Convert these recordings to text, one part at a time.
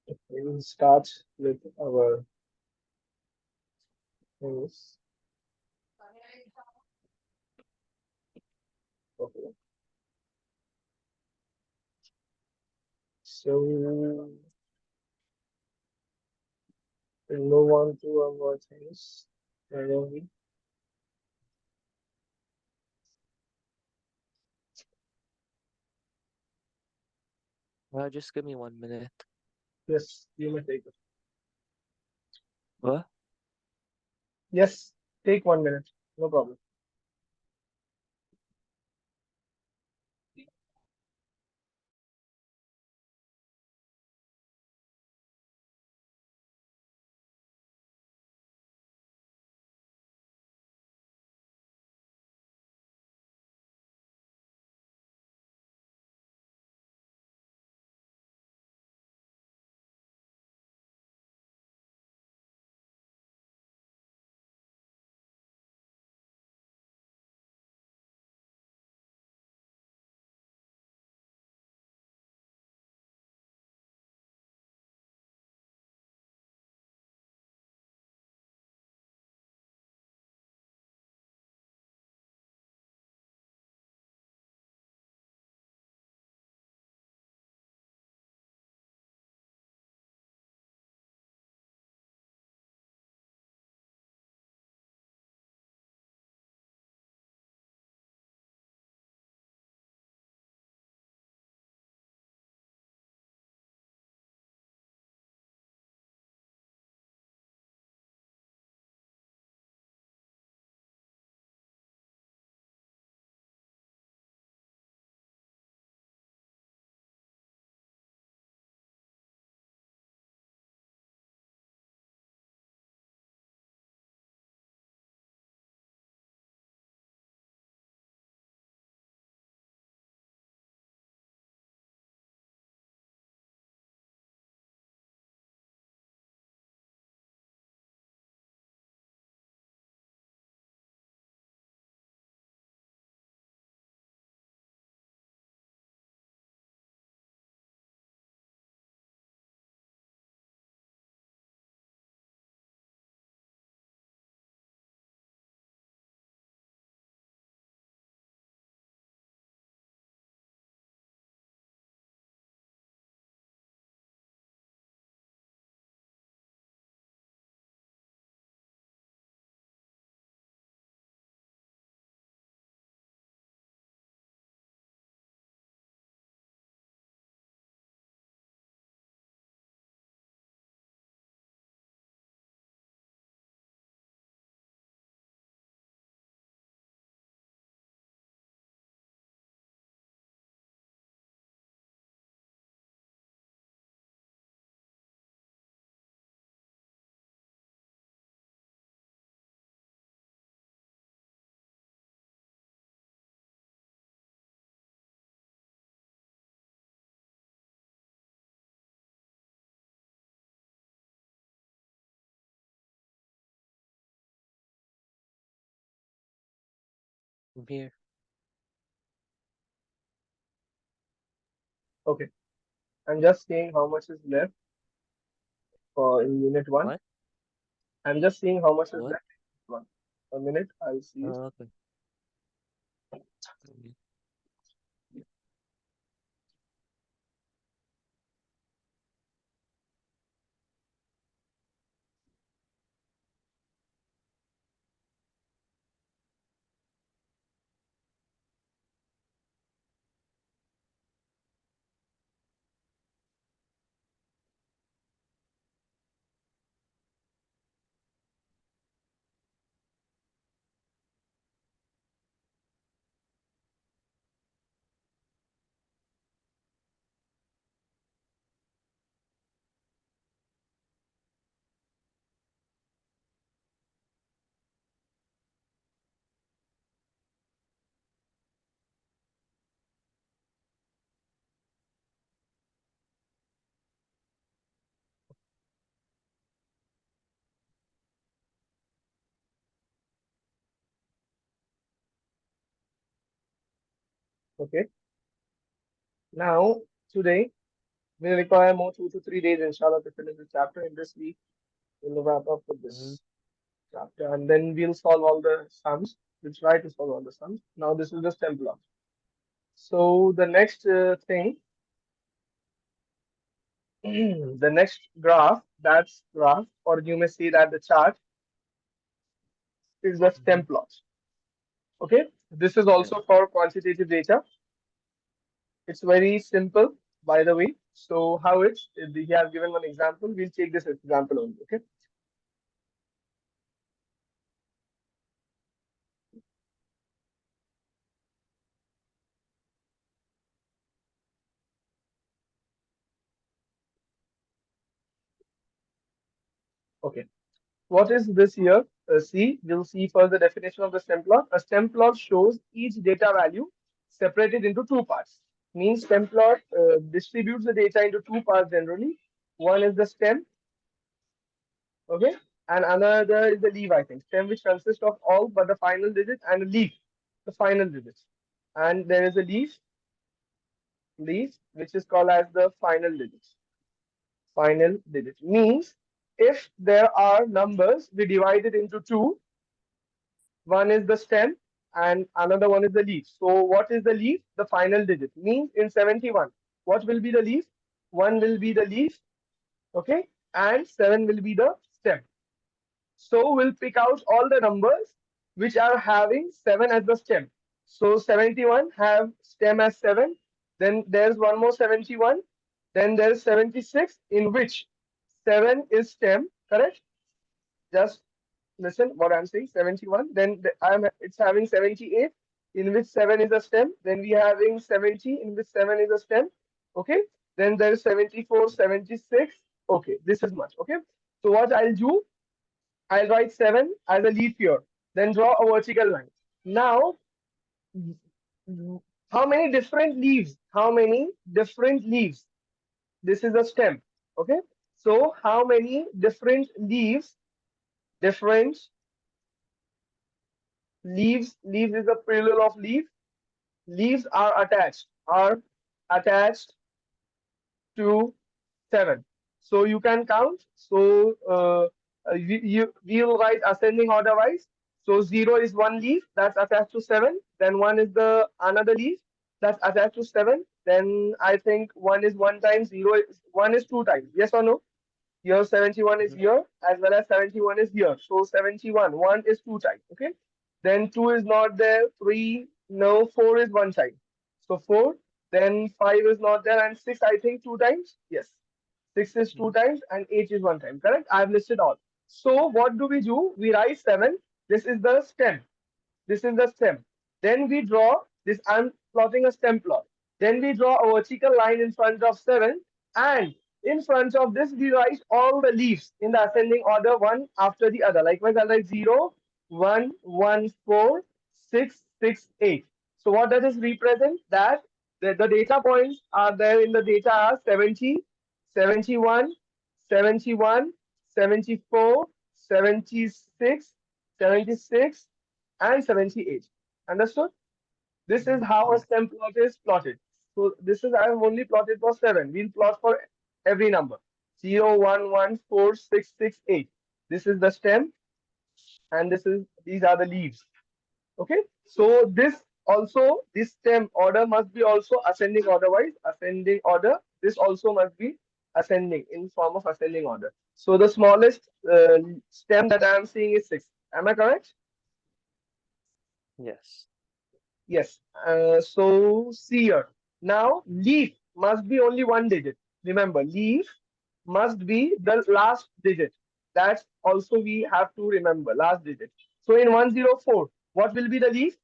We will start with our things. Okay. So we'll move on to our things. Really. Just give me 1 minute. Yes, you may take it. What? Yes, take 1 minute. No problem. I'm here. Okay. I'm just seeing how much is left for in unit one. What? I'm just seeing how much is What? left in unit one. A minute, I'll see. Okay. Mhm. Okay. Now, today, We require more 2 to 3 days, inshallah, to finish the chapter. In this week, we'll wrap up with Mm-hmm. this chapter, and then we'll solve all the sums. We'll try to solve all the sums. Now, this is the stem plot. So the next thing, the next graph, that's graph, or you may say that the chart is the Mm-hmm. stem plot. Okay, this is Yeah. also for quantitative data. It's very simple, by the way. So how it's, he has given one example. We'll take this example only. Okay. Okay. What is this here? See, we'll see further definition of the stem plot. A stem plot shows each data value separated into two parts. Means stem plot distributes the data into two parts generally. One is the stem, okay, and another is the leaf. I think stem, which consists of all but the final digit, and a leaf, the final digit. And there is a leaf, which is called as the final digit. Final digit means if there are numbers, we divide it into two. One is the stem and another one is the leaf. So what is the leaf? The final digit. Means in 71, what will be the leaf? 1 will be the leaf, okay, and 7 will be the stem. So we'll pick out all the numbers which are having 7 as the stem. So 71 have stem as 7. Then there's one more 71. Then there's 76 in which 7 is stem, correct? Just listen what I'm saying. 71. Then it's having 78 in which 7 is a stem. Then we having 70 in which 7 is a stem. Okay. Then there's 74, 76. Okay, this is much. Okay. So what I'll do, I'll write 7 as a leaf here. Then draw a vertical line. Now, how many different leaves? How many different leaves? This is a stem. Okay. So how many different leaves? Different leaves. Leaves is a plural of leaf. Leaves are attached to 7. So you can count. So we'll write ascending order wise. So 0 is one leaf that's attached to 7. Then 1 is the another leaf that's attached to 7. Then I think 1 is one times, 0 is 1 is two times. Yes or no? Here 71 is Mm-hmm. here as well as 71 is here. So 71, 1 is two times. Okay. Then 2 is not there. 3, no, 4 is one time. So 4. Then 5 is not there. And 6, I think, two times. Yes. 6 is two Mm-hmm. times and 8 is one time. Correct? I've listed all. So what do we do? We write 7. This is the stem. This is the stem. Then we draw this. I'm plotting a stem plot. Then we draw a vertical line in front of 7. And in front of this, we write all the leaves in the ascending order, one after the other. Likewise, I'll write 0, 1, 1, 4, 6, 6, 8. So what does this represent? That the data points are there in the data are 70, 71, 71, 74, 76, 76, and 78. Understood? This is Mm-hmm. how a Yeah. stem plot is plotted. So this is I have only plotted for 7. We'll plot for every number. 0, 1, 1, 4, 6, 6, 8. This is the stem, and these are the leaves. Okay. So this stem order must be also ascending order wise. Ascending order. This also must be ascending in form of ascending order. So the smallest stem that I am seeing is 6. Am I correct? Yes. Yes. So see here. Now leaf must be only one digit. Remember, leaf must be the last digit. That's also we have to remember last digit. So in 104, what will be the leaf?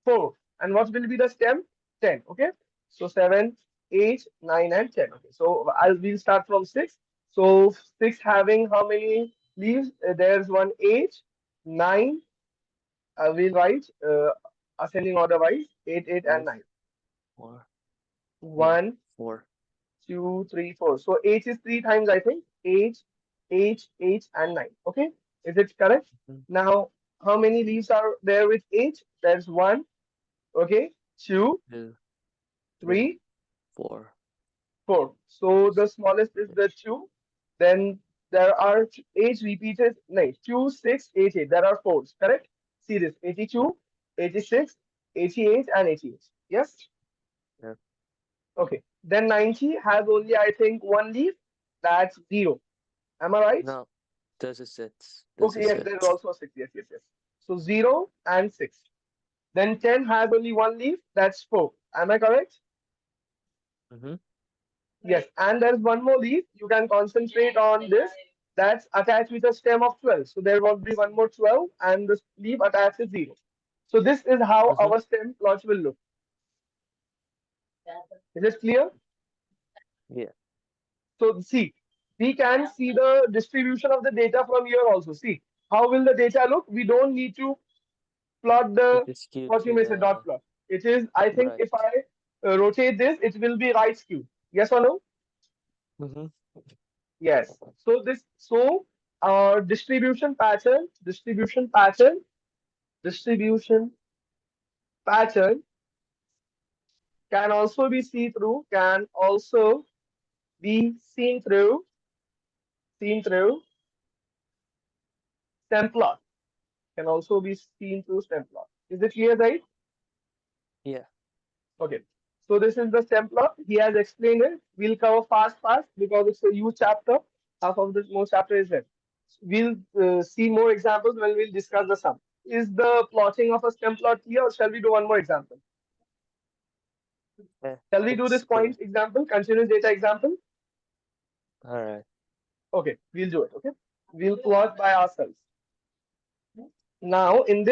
4. And what will be the stem? 10. Okay. So 7, 8, 9, and 10. Okay. So we'll start from 6. So 6 having how many leaves? There's one 8, 9, we'll write ascending order wise 8, 8, and 2, 9. 4, 8, 1, 4. 2, 3, 4. So 8 is 3 times, I think. 8, 8, 8, and 9. Okay. Is it correct? Mm-hmm. Now, how many leaves are there with 8? There's 1. Okay. 2, 2, 3, 3, 4, 4. So the smallest is the 2. Then there are 8 repeated, no, 2, 6, 8, 8. There are 4s, correct? See this 82, 86, 88, and 88. Yes? Yeah. Okay. Then 90 has only, I think, one leaf. That's 0. Am I right? No, there's a six. There's a Okay, yes, there is six. also a 6. Yes, yes, yes. So 0 and 6. Then 10 has only one leaf. That's 4. Am I correct? Mm-hmm. Yes, and there's one more leaf. You can concentrate on this. That's attached with a stem of 12. So there will be one more 12, and this leaf attached is 0. So this is how Mm-hmm. our stem plots will look. Is it clear? Yeah. So see, we can see the distribution of the data from here also. See, how will the data look? We don't need to plot It the, is skewed what you to may say, dot the plot. It is, I think, right. if I rotate this, it will be right skew. Yes or no? Mm-hmm. Yes. So distribution pattern can also be seen through, seen through stem plot, can also be seen through stem plot. Is it clear, right? Yeah. Okay. So this is the stem plot. He has explained it. We'll cover fast because it's a huge chapter. Half of this more chapter is there. We'll see more examples when we'll discuss the sum. Is the plotting of a stem plot clear, or shall we do one more example? Yeah. Shall we do It's this clear. point example, continuous data example? All right. Okay, we'll do it. Okay, we'll plot by ourselves. Now, in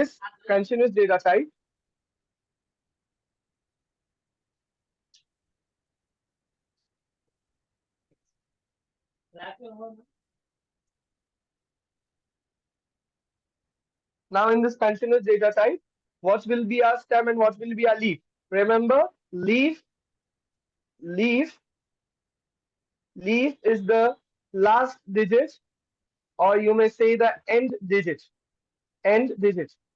this continuous data type, what will be our stem and what will be our leaf? Remember, leaf, leaf is the last digit, or you may say the end digit.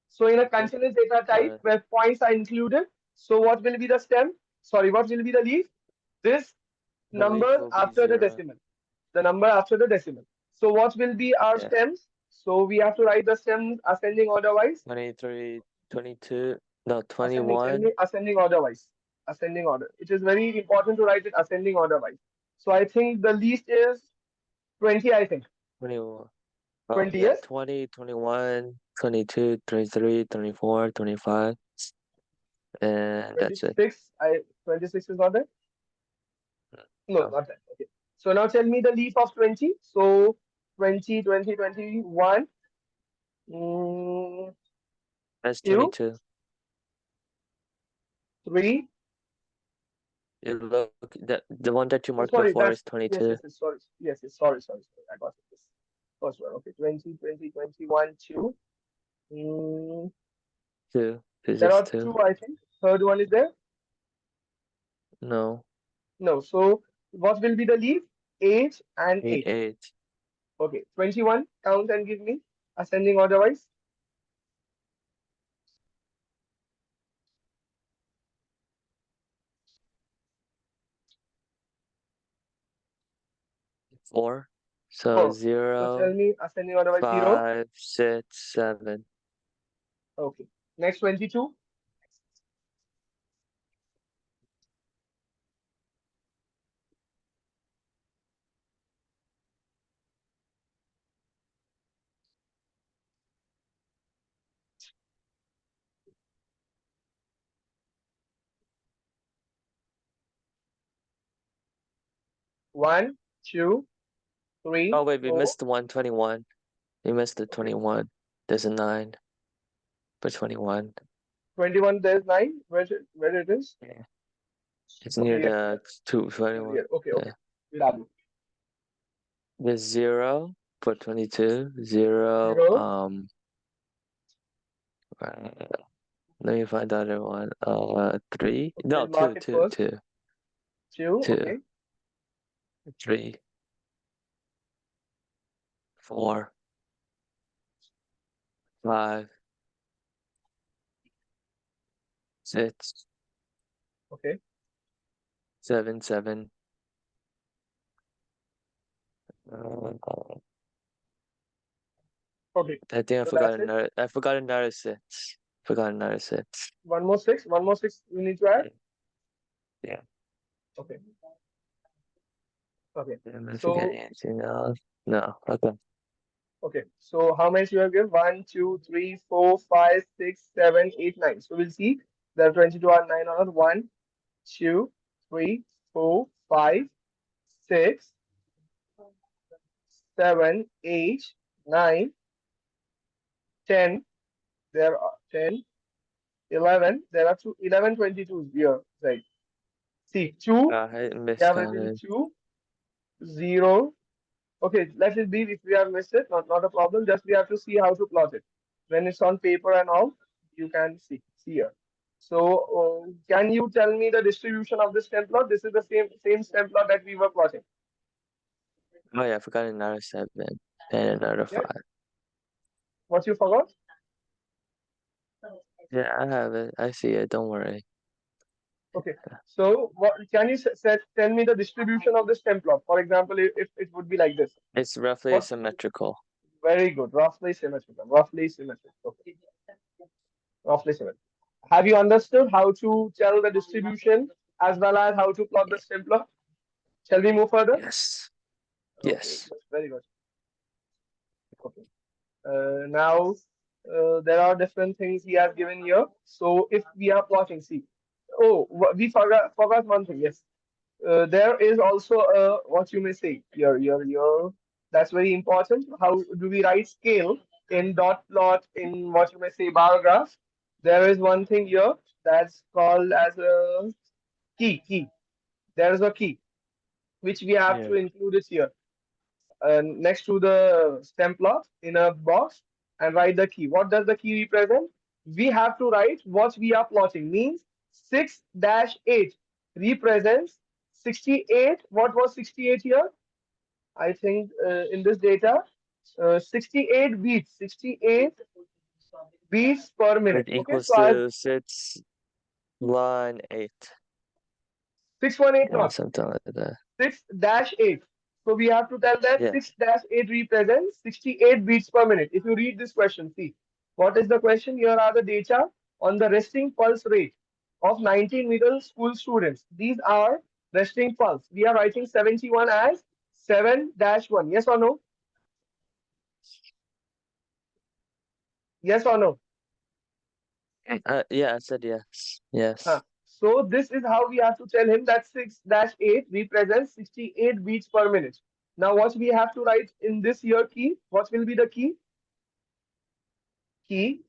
So in a Okay. continuous data type So where points are included, so what will be the stem? Sorry, what will be the leaf? This the leaf number will be after the 0. decimal. The number after the decimal. So what will be our Yeah. stems? So we have to write the stems ascending order wise. 23, 22. No, Ascending, 21. ascending order wise. Ascending order. It is very important to write it ascending order wise. So I think the least is 20, I think. 21. Oh, 20, yeah. yes? 20, 21, 22, 23, 24, 25. And that's it. 26. 26 is not there? No, No, not that. Okay. So now tell me the leaf of 20. So 20, 20, 21. Mm, that's 2, 22. 3. You look, the one that you Oh, marked sorry, before that's, is yes, 22. yes, yes, sorry. Yes, yes, sorry. I got it. This first one. Okay, 20, 20, 21, 2. Mm, 2. This there is are 2. two, I think. Third one is there? No, No. So what will be the leaf? 8 and 8, 8. 8. Okay, 21. Count and give me ascending order wise. 4. So 4. So tell 0, me ascending order wise 0. 5, 6, 7. Okay. Next 22. 1, 2, 3, Oh, wait, we 4. missed 121. We missed the Okay. 21. There's a 9 for 21. 21, there's 9. Where it is? Yeah. It's near Okay, yes, the yes. Here, 221. here. Okay, okay. Yeah. We'll add it. There's 0 for 22. 0, 0. uh, let me find the other one. 3. Okay, No, we'll mark 2, it 2, first. 2, 2. 2, Okay. 3, 4, 5, 6, Okay. 7, 7, Okay, I think I so forgot that's it. another. I forgot another six. Forgot another six. One more six. One more six we need to add. Yeah. Yeah. Okay. Okay. Am I So forgetting anything else? No. Okay. okay. So how many you have given? One, two, three, four, five, six, seven, eight, nine. So we'll see. There are 22 and 9 on it. One, two, three, four, five, six, seven, eight, nine, 10. There are 10, 11. There are 11, 22 here. Right. See, 2. I We have written miscounted. 2, 0. Okay, let it be if we have missed it. Not a problem. Just we have to see how to plot it. When it's on paper and all, you can see here. So, can you tell me the distribution of this stem plot? This is the same stem plot that we were plotting. Oh yeah, I forgot another seven and another Yeah. five. What you forgot? Yeah, I have it. I see it. Don't worry. Okay. So, what can you tell me the distribution of the stem plot? For example, if it would be like this. It's roughly What? symmetrical. Very good. Roughly symmetrical. Roughly symmetrical. Okay. Roughly symmetrical. Have you understood how to tell the distribution as well as how to plot the stem plot? Shall we move further? Yes. Okay, Yes. very good. Okay. Now, there are different things he has given here. So if we are plotting, see. Oh, we forgot one thing. Yes. There is also a what you may say your that's very important. How do we write scale in dot plot in what you may say bar graph? There is one thing here that's called as a key. There is a key which we have Yeah. to include it here next to the stem plot in a box and write the key. What does the key represent? We have to write what we are plotting. Means 6-8 represents 68. What was 68 here? I think in this data, 68 beats. 68 beats per minute. It Okay, equals so I have to 618. 618 Yeah, not something like that. 6-8. So we have to tell that Yeah. 6-8 represents 68 beats per minute. If you read this question, see what is the question? Here are the data on the resting pulse rate of 19 middle school students. These are resting pulse. We are writing 71 as 7-1. Yes or no? Yes or no? Yeah, I said yes. Yes. So this is how we have to tell him that 6-8 represents 68 beats per minute. Now what we have to write in this here key? What will be the key? Key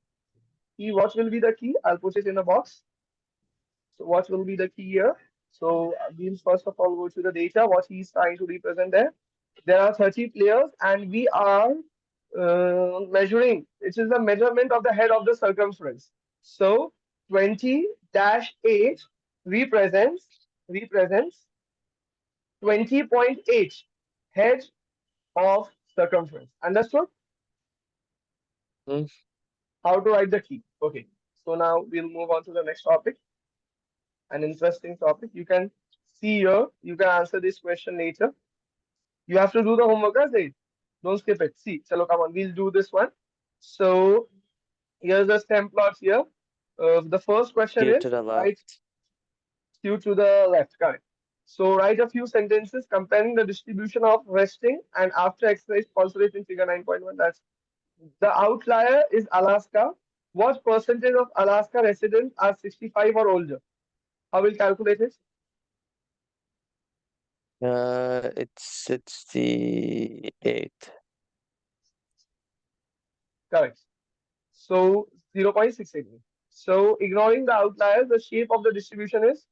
what will be the key? I'll put it in a box. So what will be the key here? So we'll first of all go to the data, what he's trying to represent there. There are 30 players and we are measuring. It is the measurement of the head of the circumference. So 20-8 represents 20.8 head of circumference. Understood? Hmm? How to write the key. Okay. So now we'll move on to the next topic. An interesting topic. You can see here, you can answer this question later. You have to do the homework, guys. Don't skip it. See, chalo, come on, we'll do this one. So here's the stem plot here. The first question Skew to is the right left. skew to the left, correct. So write a few sentences comparing the distribution of resting and after exercise pulse rate in figure 9.1. That's the outlier is Alaska. What percentage of Alaska residents are 65 or older? How will calculate it? It's 68. Correct. So 0.68. So ignoring the outliers, the shape of the distribution is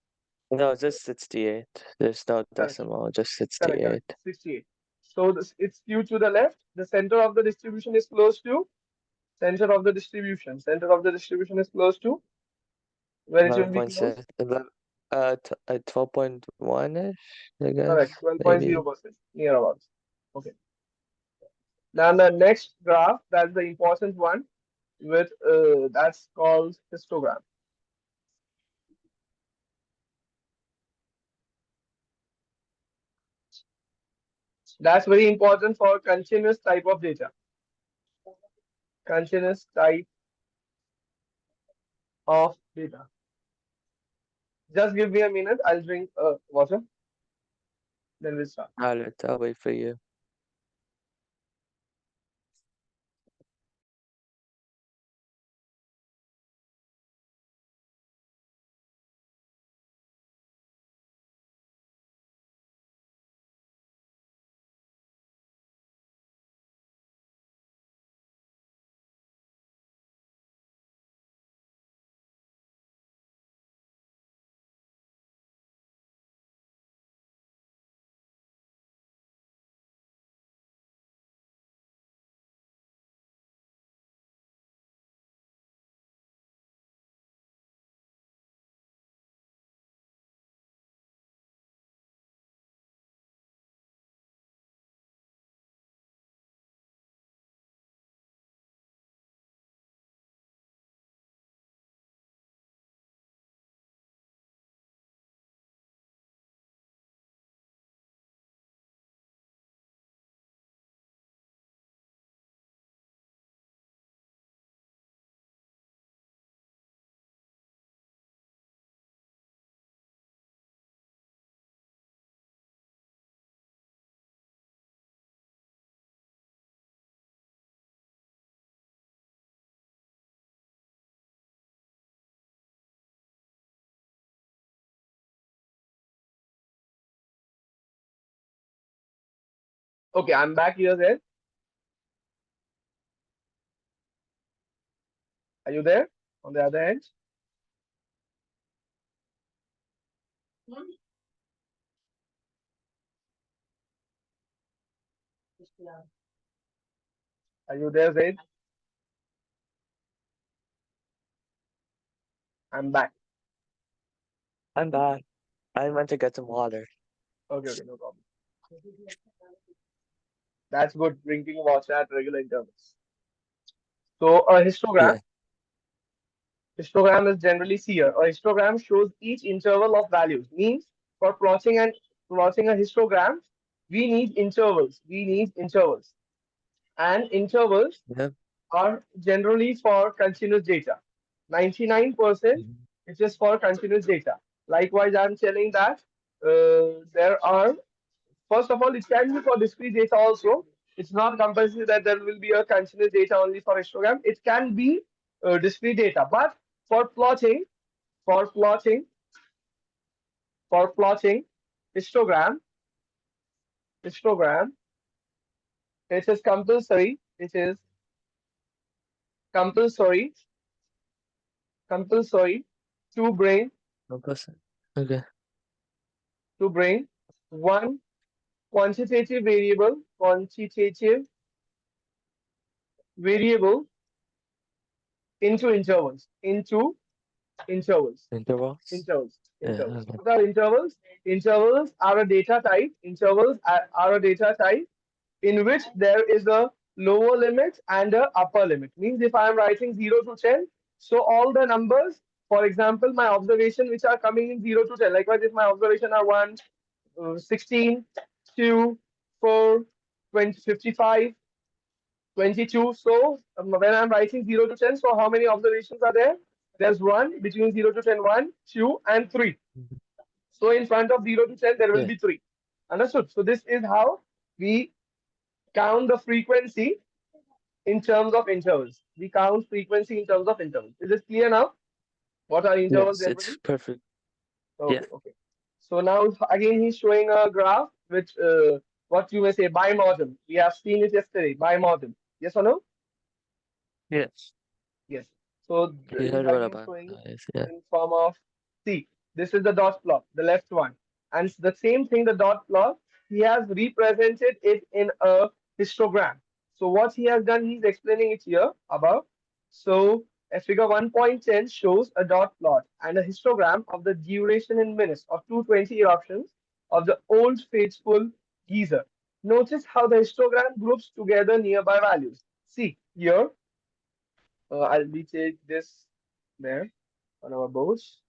No, just 68. There's no correct. decimal, just Correct. 68. 68. So this, it's skewed to the left. The center of the distribution is close to center of the distribution. Center of the distribution is close to where it will be close. 11.6. 12.1-ish, I guess. Correct. 12.0 Maybe. percent near about. Okay. Now the next graph, that's the important one with that's called histogram. That's very important for continuous type of data. Continuous type of data. Just give me a minute. I'll drink water. Then we'll start. I'll wait for you. Okay, I'm back here then. Are you there? On the other end? Are you there, Zaid? I'm back. I'm back. I went to get some water. Okay, okay, no problem. That's good. Drinking water at regular intervals. So a histogram. Yeah. Histogram is generally here. A histogram shows each interval of values. Means for plotting a histogram, we need intervals. We need intervals. And intervals Yep. are generally for continuous data. 99% Mhm. it is for continuous data. Likewise, I'm telling that there are, first of all, it can be for discrete data also. It's not compulsory that there will be a continuous data only for histogram. It can be discrete data, but for plotting, for plotting, for plotting histogram, histogram, it is compulsory. It is compulsory, compulsory to bring No person. Okay. to bring one quantitative variable into intervals, into intervals, Intervals. intervals, Yeah. intervals. Okay. What are intervals? Intervals are a data type. Intervals are a data type in which there is a lower limit and a upper limit. Means if I am writing 0 to 10, so all the numbers, for example, my observation which are coming in 0 to 10, likewise if my observation are 1, 16, 2, 4, 20, 55, 22. So when I'm writing 0 to 10, so how many observations are there? There's one between 0 to 10, 1, 2, and 3. Mhm. So in front of 0 to 10, there will Yeah. be 3. Understood? So this is how we count the frequency in terms of intervals. We count frequency in terms of intervals. Is this clear now? What are intervals Yes, it's generally? perfect. Yeah. Okay, okay. So now again he's showing a graph which what you may say bimodal. We have seen it yesterday. Bimodal. Yes or no? Yes. Yes. So You he's heard what again about showing guys? Yeah. in form of see. This is the dot plot, the left one, and the same thing, the dot plot. He has represented it in a histogram. So what he has done, he's explaining it here above. So a figure 1.10 shows a dot plot and a histogram of the duration in minutes of 220 eruptions of the old faithful geyser. Notice how the histogram groups together nearby values. See here, I'll be take this there on our boards.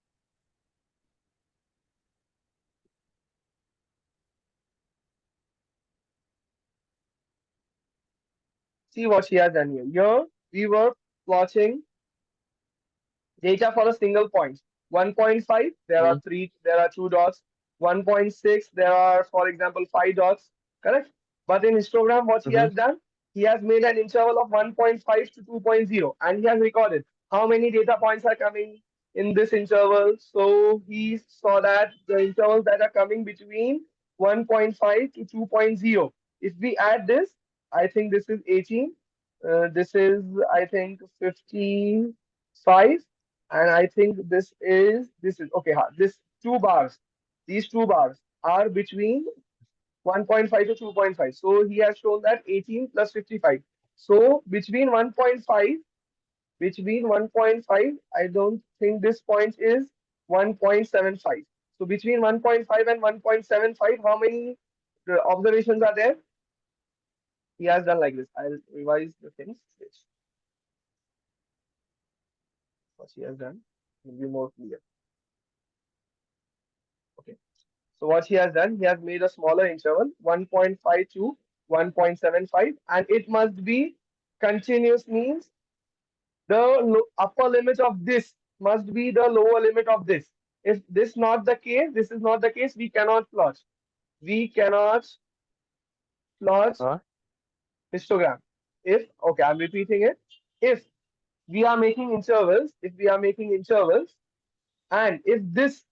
See what he has done here. Here we were plotting data for a single point. 1.5, Mm-hmm. there are two dots. 1.6, there are, for example, five dots. Correct? But in histogram, what he Mm-hmm. has done, he has made an interval of 1.5 to 2.0 and he has recorded how many data points are coming in this interval. So he saw that the intervals that are coming between 1.5 to 2.0. If we add this, I think this is 18. This is, I think, 55, and I think this is okay. This two bars, these two bars are between 1.5 to 2.5. So he has shown that 18 plus 55. So between 1.5, I don't think this point is 1.75. So between 1.5 and 1.75, how many observations are there? He has done like this. I'll revise the things. What he has done will be more clear. Okay. So what he has done, he has made a smaller interval, 1.5 to 1.75, and it must be continuous, means the upper limit of this must be the lower limit of this. If this is not the case, we cannot plot. We cannot plot Huh? histogram. If, okay, I'm repeating it. If if we are making intervals, and if this,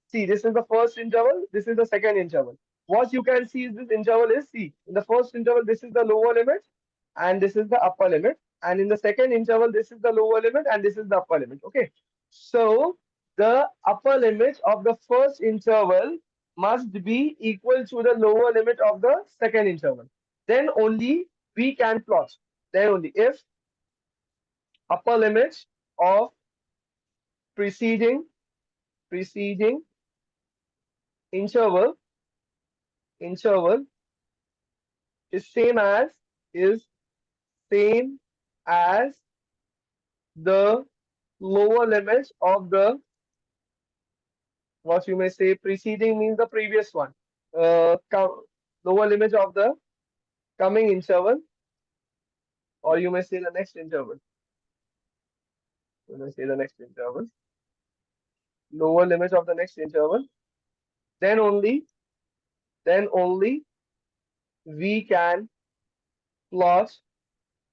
see, this is the first interval, this is the second interval. What you can see is this interval is, see, in the first interval, this is the lower limit and this is the upper limit. And in the second interval, this is the lower limit and this is the upper limit. Okay. So the upper limit of the first interval must be equal to the lower limit of the second interval. Then only we can plot. Then only if upper limit of preceding preceding interval interval is same as is same as the lower limit of the, what you may say, preceding means the previous one, lower limit of the coming interval, or you may say the next interval. You may say the next interval, lower limit of the next interval. Then only then only we can plot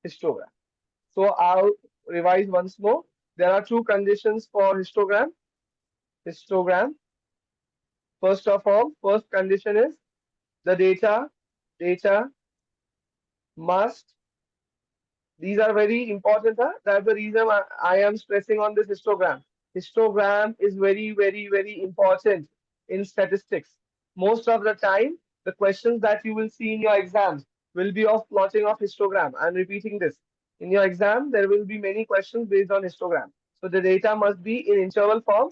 histogram. So I'll revise once more. There are two conditions for histogram. First of all, first condition is the data must, these are very important. Huh? That's the reason I am stressing on this histogram. Histogram is very, very, very important in statistics. Most of the time, the questions that you will see in your exams will be of plotting of histogram. I'm repeating this. In your exam, there will be many questions based on histogram. So the data must be in interval form,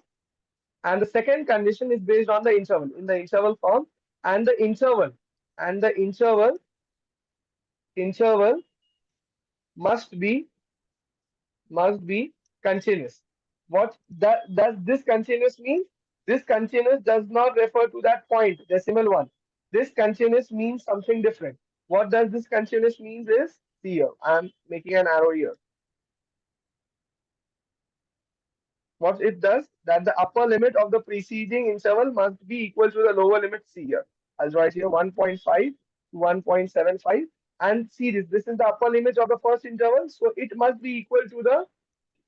and the second condition is based on the interval, in the interval form, and the interval must be continuous. What that does this continuous mean? This continuous does not refer to that point, decimal one. This continuous means something different. What does this continuous means is, see here, I'm making an arrow here. What it does, that the upper limit of the preceding interval must be equal to the lower limit, see here. I'll write here 1.5 to 1.75, and see this is the upper limit of the first interval, so it must be equal to the,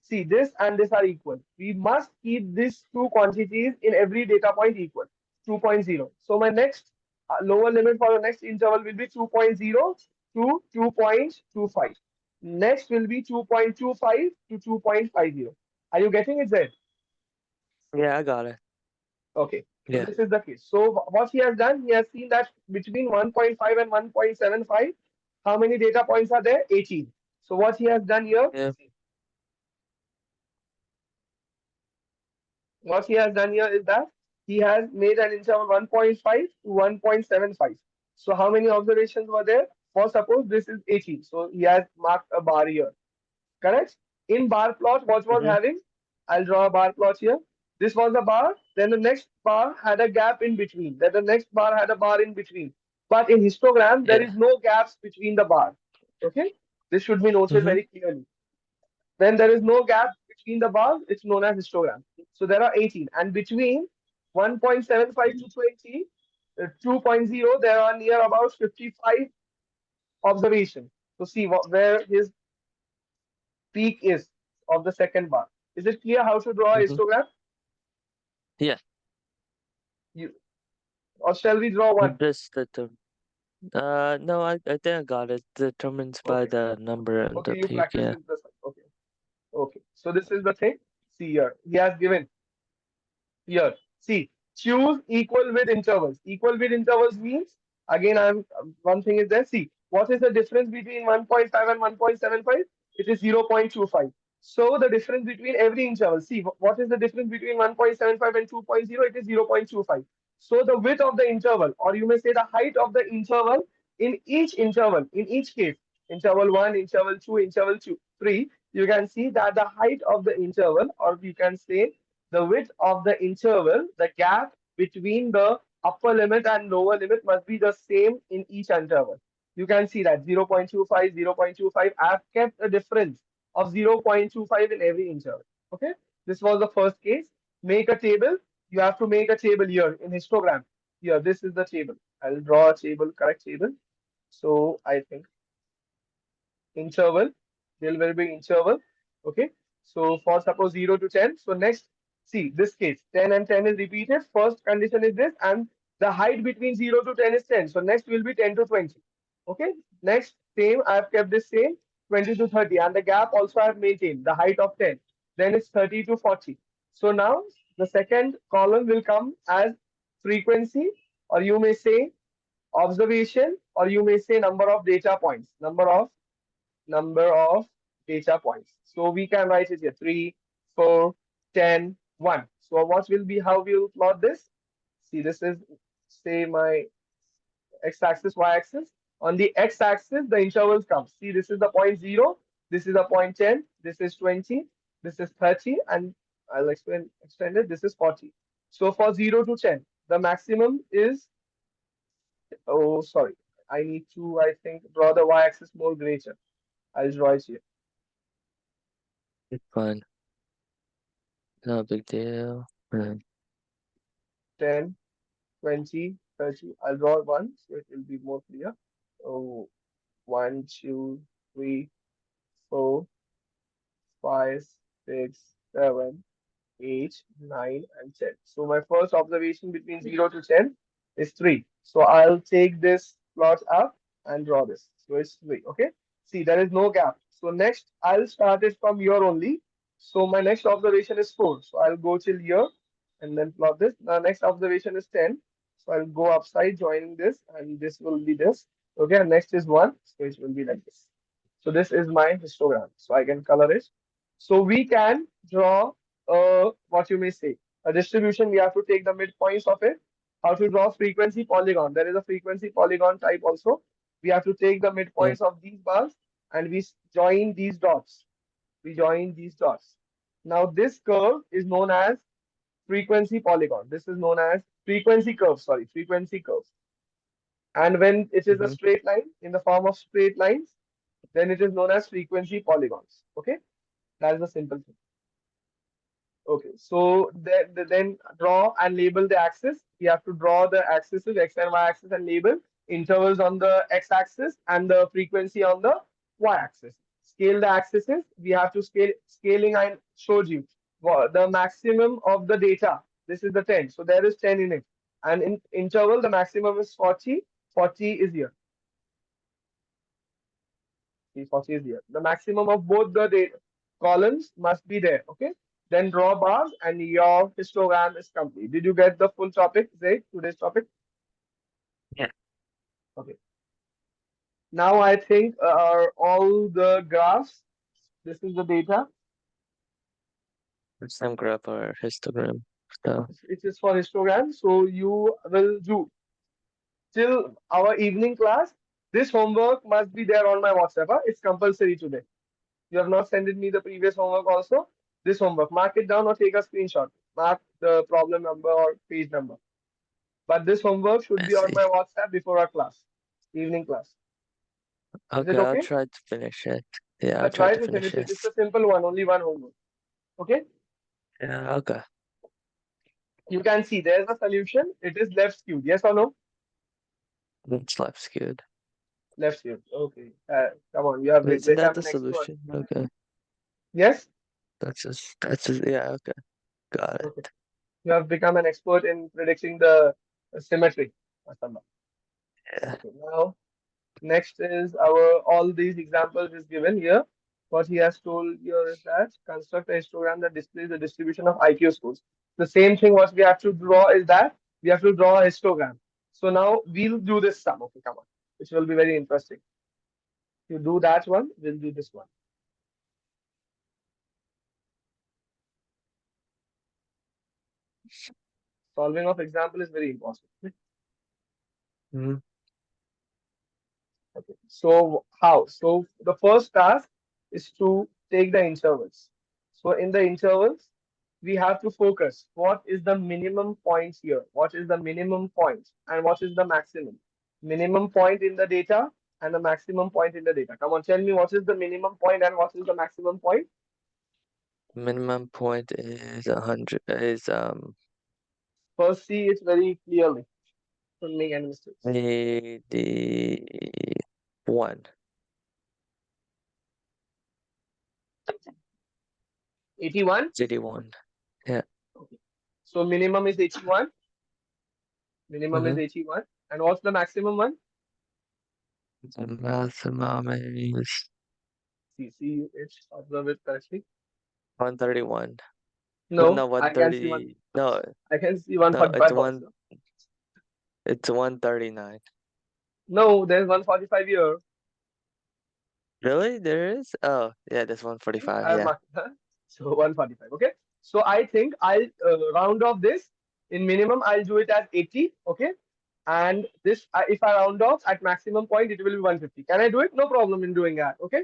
see, this and this are equal. We must keep these two quantities in every data point equal, 2.0. So my next lower limit for the next interval will be 2.0 to 2.25. Next will be 2.25 to 2.50. Are you getting it, Zed? Yeah, I got it. Okay. So Yeah. this is the case. So what he has done, he has seen that between 1.5 and 1.75, how many data points are there? 18. So what he has done here, Yeah. what he has done here is that he has made an interval 1.5 to 1.75. So how many observations were there? For suppose this is 18. So he has marked a bar here. Correct? In bar plot, what was Mm-hmm. having? I'll draw a bar plot here. This was the bar. Then the next bar had a gap in between. Then the next bar had a bar in between. But in histogram, there Yeah. is no gaps between the bar. Okay? This should be noted Mm-hmm. very clearly. When there is no gap between the bars, it's known as histogram. So there are 18. And between 1.75 to 20, 2.0, there are near about 55 observations. So see where his peak is of the second bar. Is it clear how to draw a Mm-hmm. histogram? Yeah. You, or shall we draw one? This the term. No, I think I got it. Determines by Okay. the number and Okay, the you peak. practice Yeah. with this one. Okay. Okay. So this is the thing. See here. He has given here. See, choose equal with intervals. Equal with intervals means, again, one thing is there. See, what is the difference between 1.5 and 1.75? It is 0.25. So the difference between every interval. See, what is the difference between 1.75 and 2.0? It is 0.25. So the width of the interval, or you may say the height of the interval in each case, interval 1, interval 2, interval 3, you can see that the height of the interval, or you can say the width of the interval, the gap between the upper limit and lower limit must be the same in each interval. You can see that 0.25, 0.25. I've kept a difference of 0.25 in every interval. Okay, this was the first case. Make a table. You have to make a table here in histogram. Here, this is the table. I'll draw a table, correct table. So I think interval. There will be interval. Okay. So for suppose 0 to 10. So next, see this case 10 and 10 is repeated. First condition is this, and the height between 0 to 10 is 10. So next will be 10 to 20. Okay. Next, same. I have kept this same 20 to 30, and the gap also I have maintained the height of 10. Then it's 30 to 40. So now the second column will come as frequency, or you may say observation, or you may say number of data points. Number of data points. So we can write it here 3, 4, 10, 1. So what will be how we will plot this? See, this is say my x-axis, y-axis. On the x-axis, the intervals come. See, this is the point 0, this is the point 10, this is 20, this is 30, and I'll extend it. This is 40. So for 0 to 10, the maximum is, oh, sorry, I need to, I think, draw the y-axis more greater. I'll draw it here. It's fine. No big deal. Mm. 10, 20, 30. I'll draw one so it will be more clear. Oh, 1, 2, 3, 4, 5, 6, 7, 8, 9, and 10. So my first observation between 0 to 10 is 3. So I'll take this plot up and draw this. So it's 3. Okay. See, there is no gap. So next, I'll start it from here only. So my next observation is 4. So I'll go till here and then plot this. The next observation is 10. So I'll go upside joining this, and this will be this. Okay. And next is 1. So it will be like this. So this is my histogram. So I can color it. So we can draw what you may say a distribution. We have to take the midpoints of it. How to draw frequency polygon? There is a frequency polygon type also. We have to take the Yeah. midpoints of these bars, and we join these dots. We join these dots. Now this curve is known as frequency polygon. This is known as frequency curve. Sorry, frequency curve. And when it is a Mm-hmm. straight line in the form of straight lines, then it is known as frequency polygons. Okay, that's the simple thing. Okay, so then draw and label the axis. We have to draw the axes, x and y axis, and label intervals on the x axis and the frequency on the y axis. Scale the axes. We have to scaling. I showed you the maximum of the data. This is the 10. So there is 10 in it. And in interval, the maximum is 40. 40 is here. See, 40 is here. The maximum of both the data columns must be there. Okay. Then draw bars and your histogram is complete. Did you get the full topic, Zay, today's topic? Yeah. Okay. Now I think are all the graphs. This is the data. Some graph or histogram stuff. It is for histogram. So you will do till our evening class. This homework must be there on my WhatsApp. Huh? It's compulsory today. You have not sent me the previous homework also. This homework, mark it down or take a screenshot. Mark the problem number or page number. But this homework should I be on see. my WhatsApp before our class, evening class. Is it Okay, I'll okay? try to finish it. Yeah, Yeah, I'll try try to to finish finish it. It's this. a simple one, only one homework. Okay? Yeah, okay. You can see there's a solution. It is left skewed. Yes or no? It's left skewed. Left skewed. Okay. Come on, you have Isn't that become the an expert. solution? Okay. Yes? Yeah, okay. Got Okay. it. You have become an expert in predicting the symmetry. Mashallah. Yeah. Okay. Now, next is our all these examples is given here. What he has told here is that construct a histogram that displays the distribution of IQ scores. The same thing what we have to draw is that we have to draw a histogram. So now we'll do this sum. Okay, come on, which will be very interesting. You do that one, we'll do this one. Solving of example is very important. Hmm. Okay. So how? So the first task is to take the intervals. So in the intervals, we have to focus. What is the minimum point here? What is the minimum point? And what is the maximum? Minimum point in the data and the maximum point in the data. Come on, tell me what is the minimum point and what is the maximum point? Minimum point is 100 is First, see it very clearly. Don't make any mistakes. 81. 81. 81. Yeah. Okay. So minimum is 81. Minimum is Mm-hmm. 81. And what's the maximum one? The maximum is See it, observe it correctly. 131. Well, No, no, I can see one. 130. No, I can see no, it's 145 one. also. It's 139. No, there's 145 here. Really? There is? Oh, yeah, that's 145. I have Yeah. marked so 145. Okay. So I think I'll round off this. In minimum, I'll do it at 80. Okay. And this, if I round off at maximum point, it will be 150. Can I do it? No problem in doing that. Okay.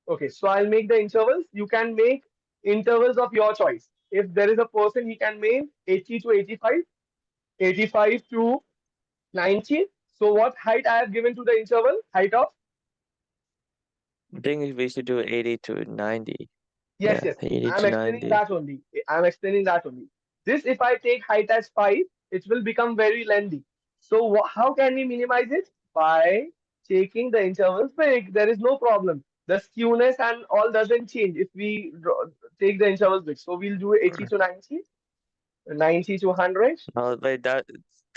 Okay. So I'll make the intervals. You can make intervals of your choice. If there is a person, he can make 80 to 85, 85 to 90. So what height I have given to the interval? Height of? I think we should do 80 to 90. Yes, Yeah, yes. 80 I'm to explaining 90. that only. I'm explaining that only. This, if I take height as 5, it will become very lengthy. So how can we minimize it? By taking the intervals big. There is no problem. The skewness and all doesn't change if we take the intervals big. So we'll do 80 to 90, 90 to 100. Oh, wait, that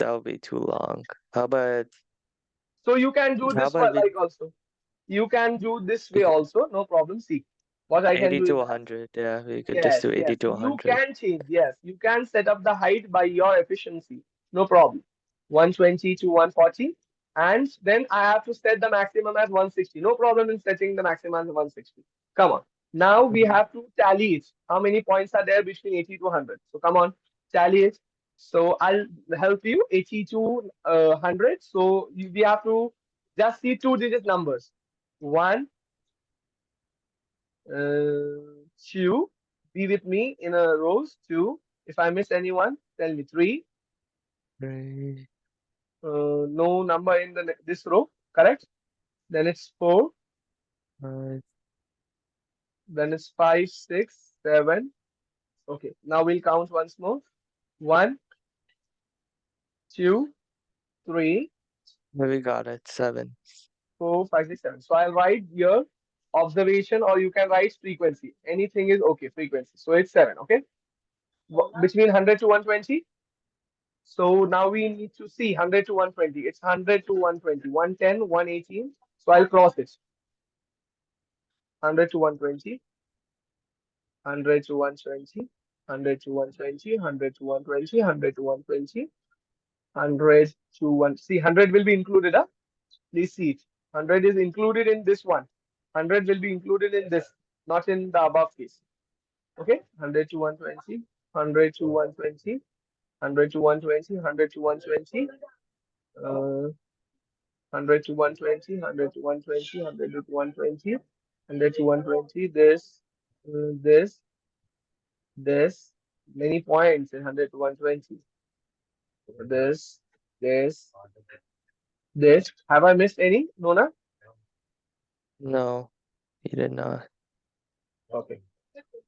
would be too long. How about So you can do how this about one we like also. You can do this we way could also. No problem. See, what I can 80 do to is that. 100? Yeah, we could just Yes, do 80 yes. to You 100. can change. Yes, you can set up the height by your efficiency. No problem. 120 to 140. And then I have to set the maximum as 160. No problem in setting the maximum as 160. Come on. Now we have to tally it. How many points are there between 80 to 100? So come on, tally it. So I'll help you. 80 to 100. So we have to just see two-digit numbers. One, two. Be with me in a rows. Two. If I miss anyone, tell me. Three. Three, No number in the this row. Correct. Then it's four. five, Then it's five, six, seven. Okay. Now we'll count once more. One, two, three, we got it. 7. four, five, six, seven. So I'll write here observation, or you can write frequency. Anything is okay. Frequency. So it's seven. Okay. Between 100 to 120. So now we need to see 100 to 120. It's 100 to 120, 110, 118. So I'll cross it. 100 to 120, 100 to 120, 100 to 120, 100 to 120, 100 to 120, 100 to 1. See, 100 will be included. Huh? Please see it. 100 is included in this one. 100 will be included in this, not in the above case. Okay, 100 to 120, 100 to 120, 100 to 120, 100 to 120. 100 to 120, 100 to 120, 100 to 120, 100 to 120, this, many points in 100 to 120. This, This. Have I missed any, Nona? No, you did not. Okay.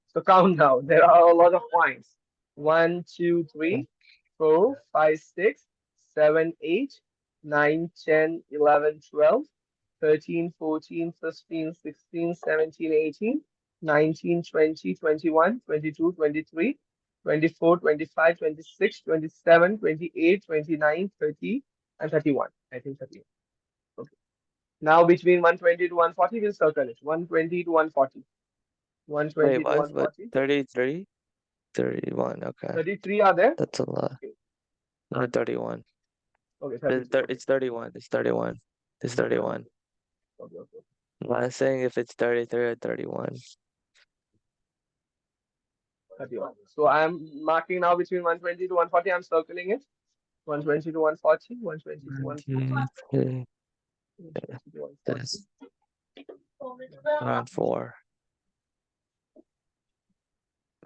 So count now. There are a lot of points. 1, 2, 3, 4, 5, 6, 7, 8, 9, 10, 11, 12, 13, 14, 15, 16, 17, 18, 19, 20, 21, 22, 23, 24, 25, 26, 27, 28, 29, 30, and 31. I think 31. Okay. Now between 120 to 140, we'll circle it. 120 to 140. Wait, 120 to what? 140. 33? 31, okay. 33 are there? That's a lot. Okay, No, 31. okay, 33. Okay, It's 31. It's 31. It's 31. 31. Okay, okay, I'm not saying if it's 33 or 31. 31. So I'm marking now between 120 to 140. I'm circling it. 120 to 140, 120 to 140, 23, 120 to 140. this, around 4.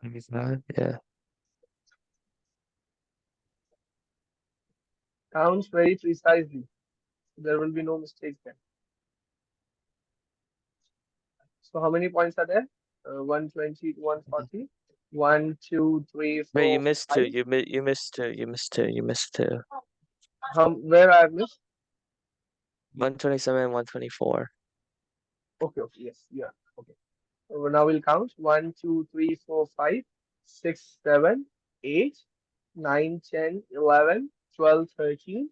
Maybe 5? Yeah. Counts very precisely. There will be no mistakes there. So how many points are there? 120 to 140. 1, 2, 3, Wait, you 4, missed 2. 5. You missed 2. You missed 2. You missed 2. Where I have missed? 127 and 124. Okay, okay, yes, yeah. Okay. Now we'll count 1, 2, 3, 4, 5, 6, 7, 8, 9, 10, 11, 12, 13,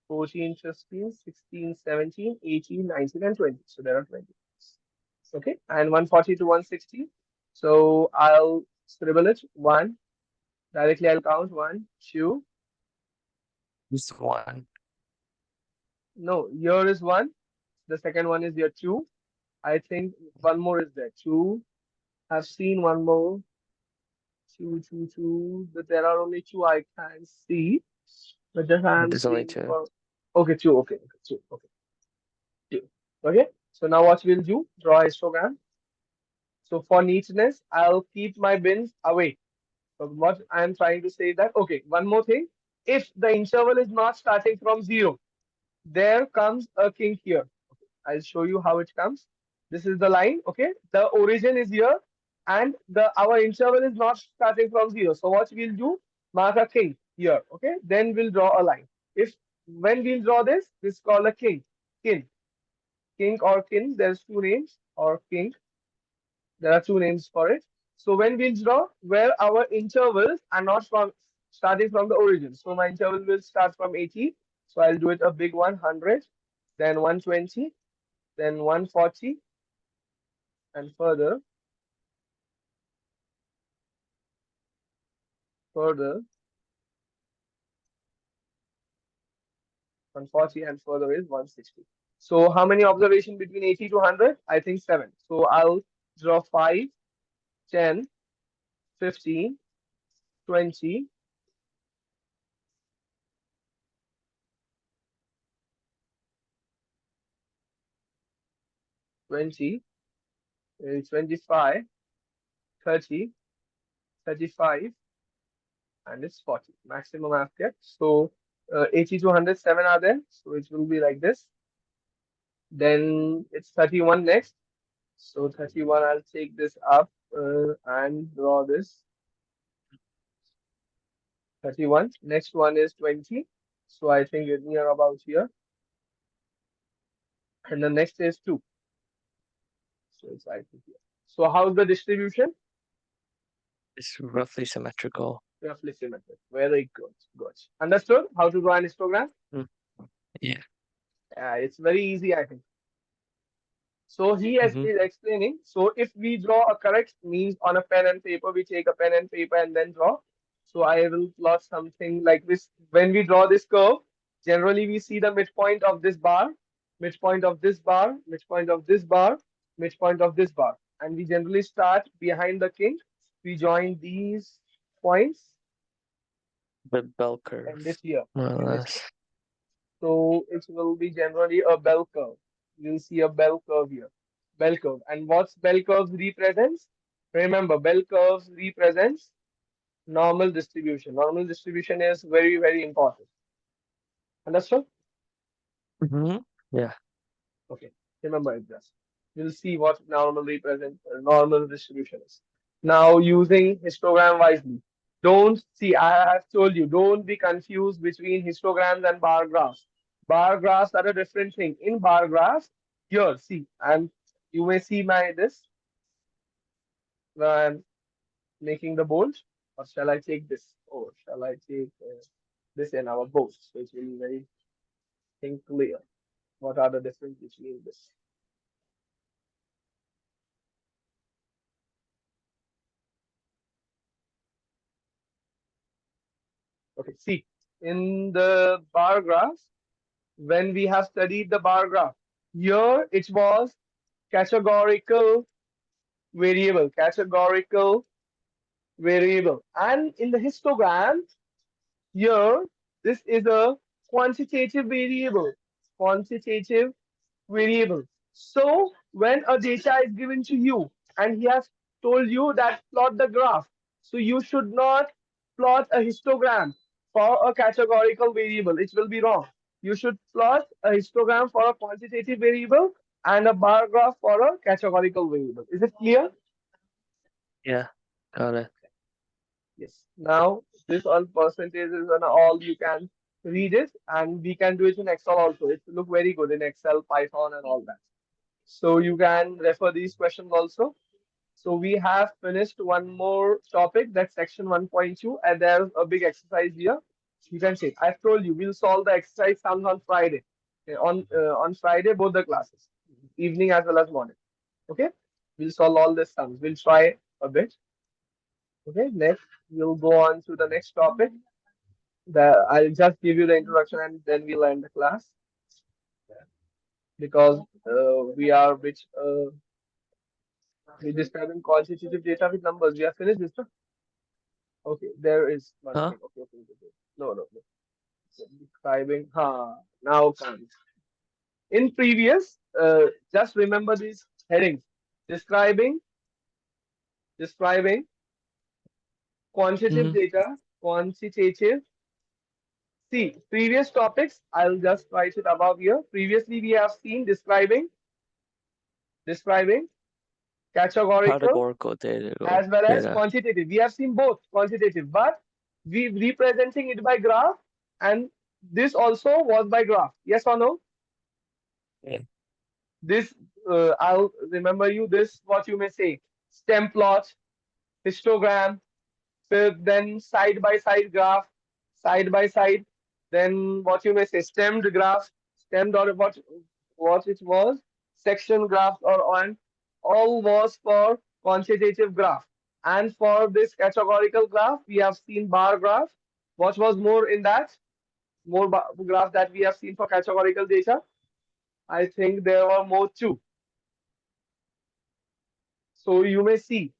14, 15, 16, 17, 18, 19, and 20. So there are 20. Okay. And 140 to 160. So I'll scribble it. One. Directly I'll count. One, two. Just 1. No, here is one. The second one is your two. I think one more is there. Two. I've seen one more. Two, two, two. But there are only two I can see. But just I'm There's only seeing 2. for. Okay, two. Okay, okay, two. Okay, two. Okay. So now what we'll do? Draw a histogram. So for neatness, I'll keep my bins away. So what I'm trying to say that, okay, one more thing. If the interval is not starting from zero, there comes a kink here. I'll show you how it comes. This is the line, okay? The origin is here and the our interval is not starting from zero. So what we'll do, mark a kink here, okay? Then we'll draw a line. If when we'll draw this is called a kink, kin, kink or kin, there's two names, or kink. There are two names for it. So when we draw where our intervals are not from starting from the origin. So my interval will start from 80. So I'll do it a big one, 100, then 120, then 140, and further, 140, and further is 160. So how many observation between 80 to 100? I think seven. So I'll draw 5, 10, 15, 20, 20, 25, 30, 35, and it's 40. Maximum I've kept. So 80 to 107 are there. So it will be like this. Then it's 31 next. So 31, I'll take this up and draw this 31. Next one is 20. So I think it's near about here. And the next is 2. So it's right here. So how's the distribution? It's roughly symmetrical. Roughly symmetric. Very good. Good. Understood how to draw an histogram? Mm. Yeah. It's very easy, I think. So Mm-hmm. is explaining. So if we draw a correct means on a pen and paper, we take a pen and paper and then draw. So I will plot something like this. When we draw this curve, generally we see the midpoint of this bar, midpoint of this bar, midpoint of this bar, midpoint of this bar. And we generally start behind the kink. We join these points The bell and curve, this here, more or in this way. less. So it will be generally a bell curve. You'll see a bell curve here. Bell curve. And what's bell curves represents? Remember, bell curves represents normal distribution. Normal distribution is very, very important. Understood? Mm-hmm. Yeah. Okay, remember it just. We'll see what normal distribution is. Now using histogram wisely. Don't see, I have told you, don't be confused between histograms and bar graphs. Bar graphs are a different thing. In bar graphs, here, see, and you may see my this, I'm making the bold, or shall I take this? Or shall I take this in our bold? So it will be very thing clear. What are the difference between this? Okay, see, in the bar graph, when we have studied the bar graph, here it was categorical categorical variable. And in the histogram, here, this is a quantitative variable, quantitative variable. So when a data is given to you and he has told you that plot the graph, so you should not plot a histogram for a categorical variable. It will be wrong. You should plot a histogram for a quantitative variable and a bar graph for a categorical variable. Is it clear? Yeah. Got it. Yes. Now this all percentages and all you can read it, and we can do it in Excel also. It look very good in Excel, Python, and all that. So you can refer these questions also. So we have finished one more topic, that's section 1.2, and there's a big exercise here. You can see. I've told you we'll solve the exercise sums on Friday. Okay, on Friday, both the classes, evening as well as morning. Okay, we'll solve all the sums. We'll try a bit. Okay, next we'll go on to the next topic. I'll just give you the introduction and then we'll end the class because we are which we're describing quantitative data with numbers. We have finished this, no? Okay, there is one Huh? thing. Okay, okay, okay, okay. No, no, no. Describing, now comes. In previous, just remember these headings. Describing, describing quantitative Mm-hmm. data, quantitative. See, previous topics, I'll just write it above here. Previously, we have seen describing categorical Categorical data. as well as Data. quantitative. We have seen both quantitative, but we representing it by graph, and this also was by graph. Yes or no? Yeah. This I'll remember you this what you may say stem plot, histogram, then side by side graph, side by side, then what you may say stemmed graph, stemmed or what it was, section graph or on all was for quantitative graph. And for this categorical graph, we have seen bar graph. What was more in that? More graph that we have seen for categorical data. I think there were more too. So you may see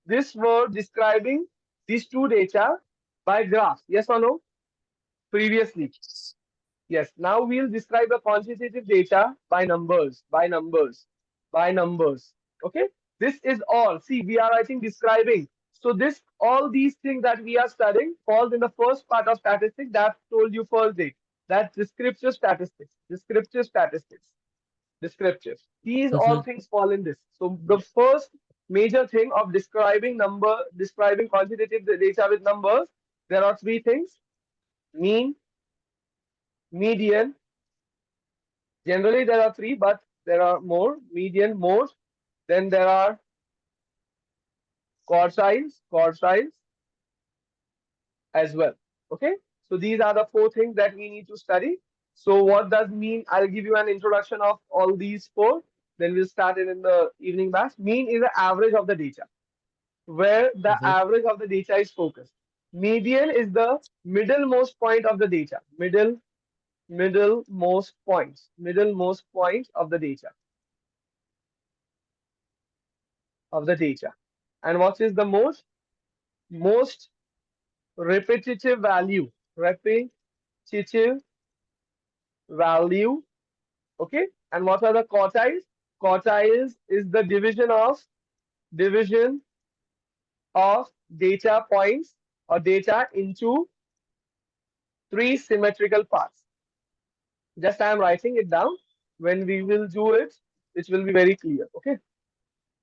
this word describing these two data by graph. Yes or no? Previously. Yes. Now we'll describe the quantitative data by numbers, by numbers, by numbers. Okay. This is all. See, we are writing describing. So this all these things that we are studying falls in the first part of statistics that told you first day. That's descriptive statistics. Descriptive statistics. Descriptive. These all Mm-hmm. things fall in this. So the first major thing of describing quantitative data with numbers, there are three things: mean, median. Generally, there are three, but there are more: median, mode. Then there are quartiles as well. Okay. So these are the four things that we need to study. So what does mean? I'll give you an introduction of all these four. Then we'll start it in the evening batch. Mean is the average of the data, where the Mm-hmm. average of the data is focused. Median is the middlemost point of the data. Middlemost point of the data. And what is the most repetitive value? Repetitive value. Okay. And what are the quartiles? Quartiles is the division of data points or data into three symmetrical parts. Just I am writing it down. When we will do it, it will be very clear. Okay.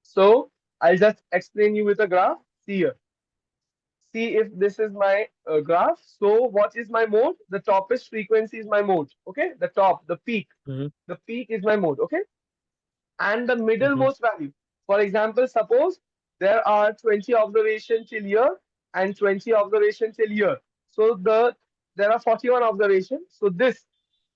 So I'll just explain you with a graph. See here. See if this is my graph. So what is my mode? The toppest frequency is my mode. Okay. The top, the peak. Mm-hmm. The peak is my mode. Okay. And the Mm-hmm. middlemost value. For example, suppose there are 20 observations till here and 20 observations till here. So there are 41 observations. So this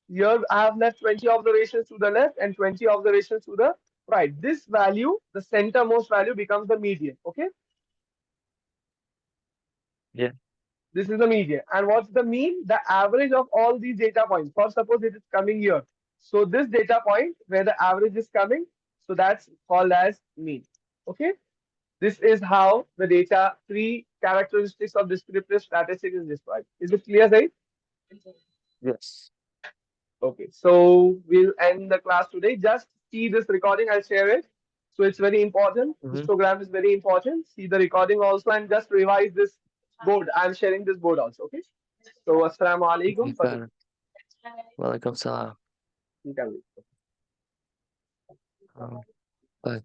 here I have left 20 observations to the left and 20 observations to the right. This value, the centermost value, becomes the median. Okay, Yeah. this is the median. And what's the mean? The average of all these data points. For suppose it is coming here. So this data point where the average is coming, so that's called as mean. Okay. This is how the data three characteristics of descriptive statistics is described. Is it clear, right? Yes. Okay, so we'll end the class today. Just see this recording, I'll share it. So it's very important. Mm-hmm. Histogram is very important. See the recording also and just revise this board. I'm sharing this board also. Okay. So Assalamu Okay, alaikum for got today. it. Walaikum salam. You can leave. Um, bye.